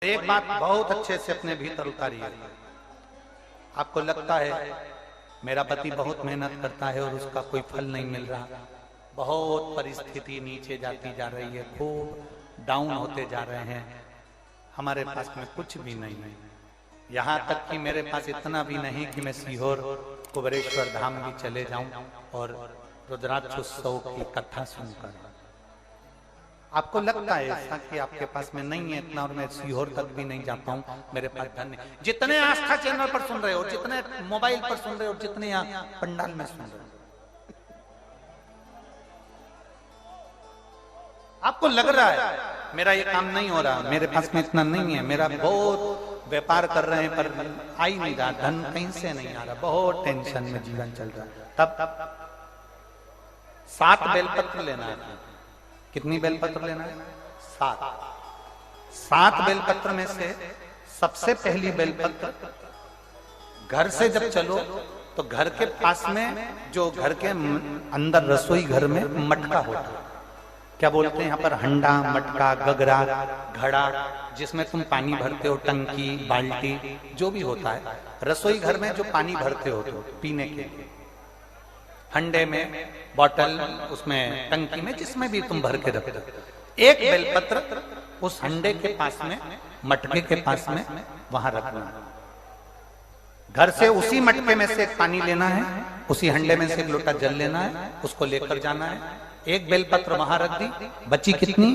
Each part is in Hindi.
एक बात बहुत अच्छे से अपने भीतर उतारिए। आपको लगता है मेरा पति बहुत मेहनत करता है और उसका कोई फल नहीं मिल रहा, बहुत परिस्थिति नीचे जाती जा रही है, खूब डाउन होते जा रहे हैं, हमारे पास में कुछ भी नहीं है। यहाँ तक कि मेरे पास इतना भी नहीं कि मैं सीहोर कुबेरेश्वर धाम भी चले जाऊं और रुद्राक्ष उत्सव की कथा सुनकर। आपको लगता है ऐसा कि आपके पास में नहीं है इतना और मैं सीहोर तक भी नहीं जा पाऊं, मेरे पास धन नहीं। जितने आस्था चैनल पर सुन रहे हो, जितने मोबाइल पर सुन रहे हो, जितने यहाँ पंडाल में सुन रहे हो, आपको लग रहा है मेरा ये काम नहीं हो रहा, मेरे पास में इतना नहीं है, मेरा बहुत व्यापार कर रहे हैं पर आ ही नहीं रहा, धन कहीं से नहीं आ रहा, बहुत टेंशन में जीवन चल रहा है। तब 7 बेलपत्र लेना है। कितनी बेलपत्र लेना है? 7 बेलपत्र में से सबसे पहली बेलपत्र, घर से जब चलो तो घर के पास में जो घर के अंदर रसोई घर में मटका होता है, क्या बोलते हैं यहाँ पर, हंडा, मटका, गगरा, घड़ा, जिसमें तुम पानी भरते हो, टंकी, बाल्टी, जो भी होता है रसोई घर में जो पानी भरते हो तो पीने के, हंडे में, बॉटल, उसमें टंकी में, जिसमें भी तुम भर के रखते हो, एक बेलपत्र उस हंडे के पास में, मटके के पास में वहां रखना। घर से उसी मटके में से एक पानी लेना है, उसी हंडे में से एक लोटा जल लेना है, उसको लेकर जाना है। एक बेलपत्र वहां रख दी, बची कितनी?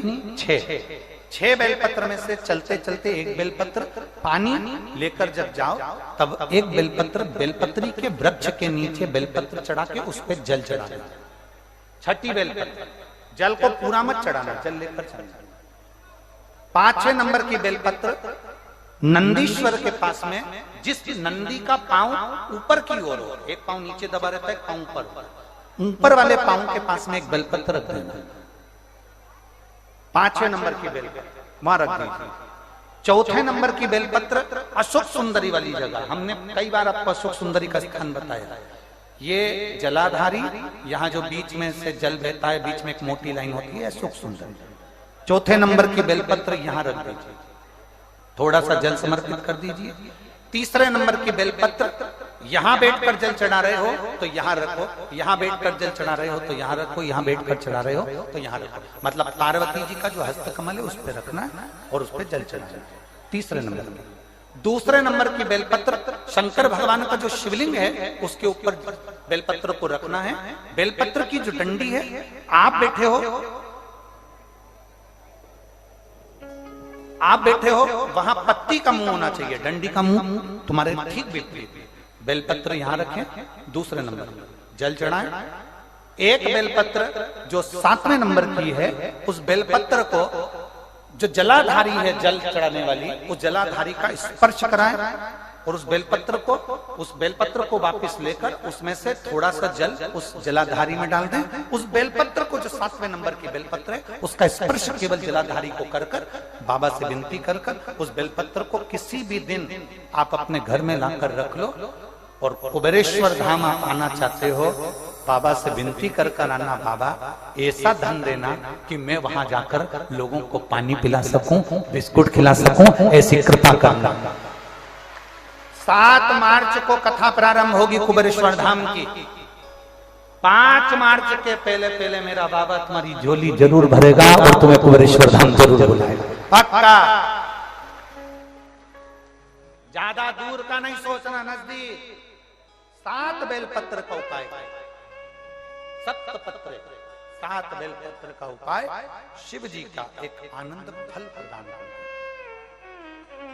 6 बेलपत्र में से चलते चलते एक बेलपत्र पानी लेकर जब जाओ तब एक बेलपत्र बेलपत्री के वृक्ष के नीचे बेलपत्र चढ़ा के उस पर जल चढ़ा देना। 6ठी बेलपत्र, जल को पूरा मत चढ़ाना, जल लेकर चढ़ाना। 5वें नंबर की बेलपत्र नंदीश्वर के पास में, जिस नंदी का पांव ऊपर की ओर हो, एक पांव नीचे दबा रहता है, पांव ऊपर वाले पांव के पास में एक बेलपत्र रख देना। 5वें नंबर की बेलपत्र वहां रख दीजिए। 4थे नंबर की बेलपत्र अशोक सुंदरी वाली जगह, हमने कई बार आपको अशोक सुंदरी का स्थान बताया, ये जलाधारी, यहाँ जो बीच में से जल बहता है, बीच में एक मोटी लाइन होती है, अशोक सुंदरी। 4थे नंबर की बेलपत्र यहाँ रख दीजिए, थोड़ा सा जल समर्पित कर दीजिए। 3रे नंबर की बेलपत्र, यहां बैठकर जल चढ़ा रहे हो तो यहां रखो, यहां बैठकर जल चढ़ा रहे हो तो यहां रखो, यहां बैठकर चढ़ा रहे हो तो यहां रखो, मतलब पार्वती जी का जो हस्तकमल है उस पर रखना और उस पर जल चढ़ाना। 3रे नंबर की। 2रे नंबर की बेलपत्र शंकर भगवान का जो शिवलिंग है उसके ऊपर बेलपत्र को रखना है। बेलपत्र की जो डंडी है, आप बैठे हो वहां पत्ती का मुंह होना चाहिए, डंडी का मुंह तुम्हारे ठीक विपरीत। बेलपत्र यहां रखें। 2रे नंबर जल चढ़ाएं। एक बेलपत्र जो 7वें नंबर की है, उस बेलपत्र को जो जलाधारी है, जल चढ़ाने वाली, उस जलाधारी का स्पर्श कराएं और उस बेलपत्र को वापस लेकर उसमें से थोड़ा सा जल उस जलाधारी में डाल दें। उस बेलपत्र को जो 7वें नंबर की बेलपत्र है, उसका स्पर्श केवल जलाधारी को कर बाबा से विनती कर उस बेलपत्र को किसी भी दिन आप अपने घर में लाकर रख लो और कुबेरेश्वर धाम आप आना चाहते हो, बाबा से विनती कर आना, बाबा ऐसा धन देना कि मैं वहां जाकर लोगों को पानी पिला सकूं, बिस्कुट खिला सकूं, ऐसी कृपा करना। 7 मार्च को कथा प्रारंभ होगी कुबेरेश्वर धाम की। 5 मार्च के पहले मेरा बाबा तुम्हारी झोली जरूर भरेगा और तुम्हें कुबेरेश्वर धाम जरूर बुलाएगा, पक्का। ज्यादा दूर का नहीं सोचना, नजदीक। 7 बेलपत्र का उपाय, 7 बेलपत्र का उपाय शिव जी का एक आनंद फल प्रदान करना।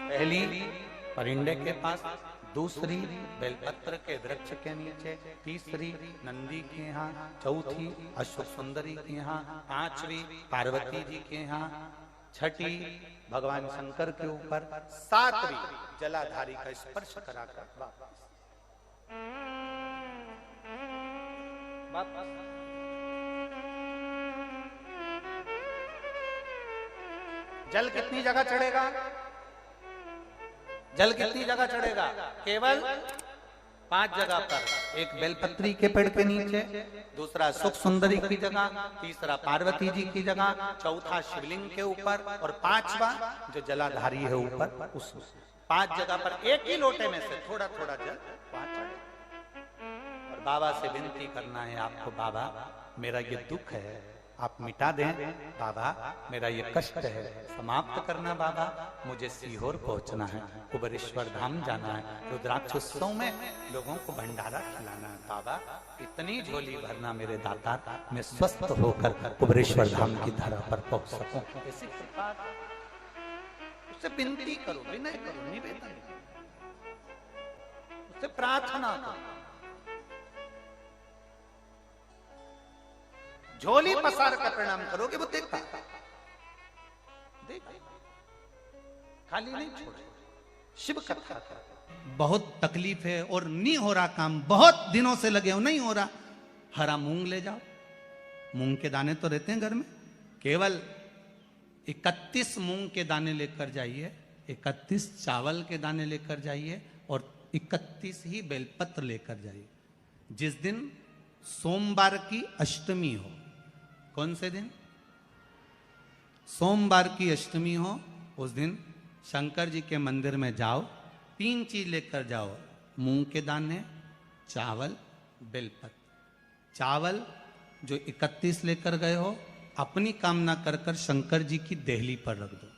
पहली परिंडे के पास, 2री बेलपत्र के वृक्ष के नीचे, 3री नंदी के यहाँ, 4थी अशोक सुंदरी के यहाँ, 5वीं पार्वती जी के यहाँ, 6ठी भगवान शंकर के ऊपर, 7वीं जलाधारी का स्पर्श कराकर वापस। जल कितनी जगह चढ़ेगा? जल कितनी जगह चढ़ेगा? केवल 5 जगह पर, एक बेलपत्री के पेड़ के नीचे, दूसरा सुख सुंदरी की जगह, तीसरा पार्वती जी की जगह, चौथा शिवलिंग के ऊपर और 5वां जो जलाधारी है ऊपर, उस 5 जगह पर एक ही लोटे में से थोड़ा थोड़ा जल पहुंचाए और बाबा से विनती करना है आपको, बाबा मेरा ये दुख है आप मिटा दें, बाबा मेरा ये कष्ट है समाप्त करना, बाबा मुझे सीहोर पहुंचना है, कुबेरेश्वर धाम जाना है, रुद्राक्ष उत्सव में लोगों को भंडारा खिलाना है, बाबा इतनी झोली भरना मेरे दाता, मैं स्वस्थ होकर कुबेरेश्वर धाम की धरा पर पहुंच सकूं। ऐसी कृपा उससे विनती करो, विनय करो, निवेदन उससे प्रार्थना करो, झोली पसार कर प्रणाम करोगे वो देखता, खाली नहीं छोड़े। शिव कथा बहुत तकलीफ है और नहीं हो रहा काम, बहुत दिनों से लगे हो नहीं हो रहा, हरा मूंग ले जाओ, मूंग के दाने तो रहते हैं घर में, केवल 31 मूंग के दाने लेकर जाइए, 31 चावल के दाने लेकर जाइए और 31 ही बेलपत्र लेकर जाइए। जिस दिन सोमवार की अष्टमी हो, कौन से दिन? सोमवार की अष्टमी हो, उस दिन शंकर जी के मंदिर में जाओ, 3 चीज लेकर जाओ, मूंग के दाने, चावल, बेलपत्र। चावल जो 31 लेकर गए हो अपनी कामना कर कर शंकर जी की देहली पर रख दो,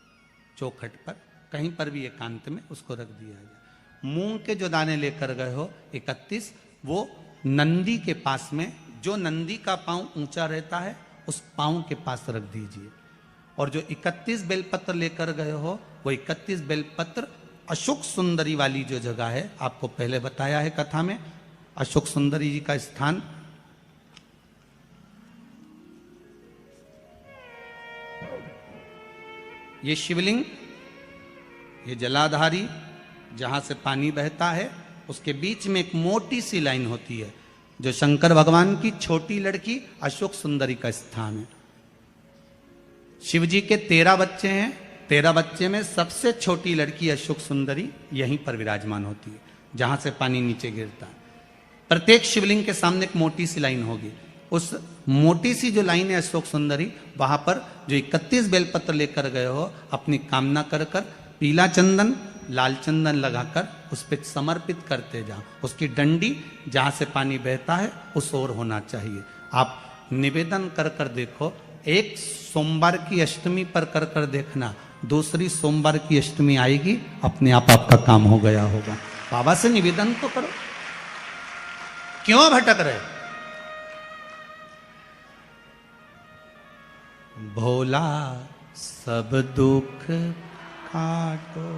चौखट पर कहीं पर भी एकांत में उसको रख दिया जाए। मूंग के जो दाने लेकर गए हो 31, वो नंदी के पास में, जो नंदी का पांव ऊंचा रहता है उस पांव के पास रख दीजिए। और जो 31 बेलपत्र लेकर गए हो वो 31 बेलपत्र अशोक सुंदरी वाली जो जगह है, आपको पहले बताया है कथा में, अशोक सुंदरी जी का स्थान ये शिवलिंग, ये जलाधारी जहां से पानी बहता है, उसके बीच में एक मोटी सी लाइन होती है जो शंकर भगवान की छोटी लड़की अशोक सुंदरी का स्थान है। शिव जी के 13 बच्चे हैं, 13 बच्चे में सबसे छोटी लड़की अशोक सुंदरी यहीं पर विराजमान होती है जहां से पानी नीचे गिरता है। प्रत्येक शिवलिंग के सामने एक मोटी सी लाइन होगी, उस मोटी सी जो लाइन है अशोक सुंदरी, वहां पर जो 31 बेलपत्र लेकर गए हो अपनी कामना कर कर पीला चंदन लाल चंदन लगाकर उस पर समर्पित करते जाओ। उसकी डंडी जहां से पानी बहता है उस ओर होना चाहिए। आप निवेदन कर कर देखो, एक सोमवार की अष्टमी पर कर कर देखना, दूसरी सोमवार की अष्टमी आएगी अपने आप आपका काम हो गया होगा। बाबा से निवेदन तो करो, क्यों भटक रहे? भोला सब दुख काटो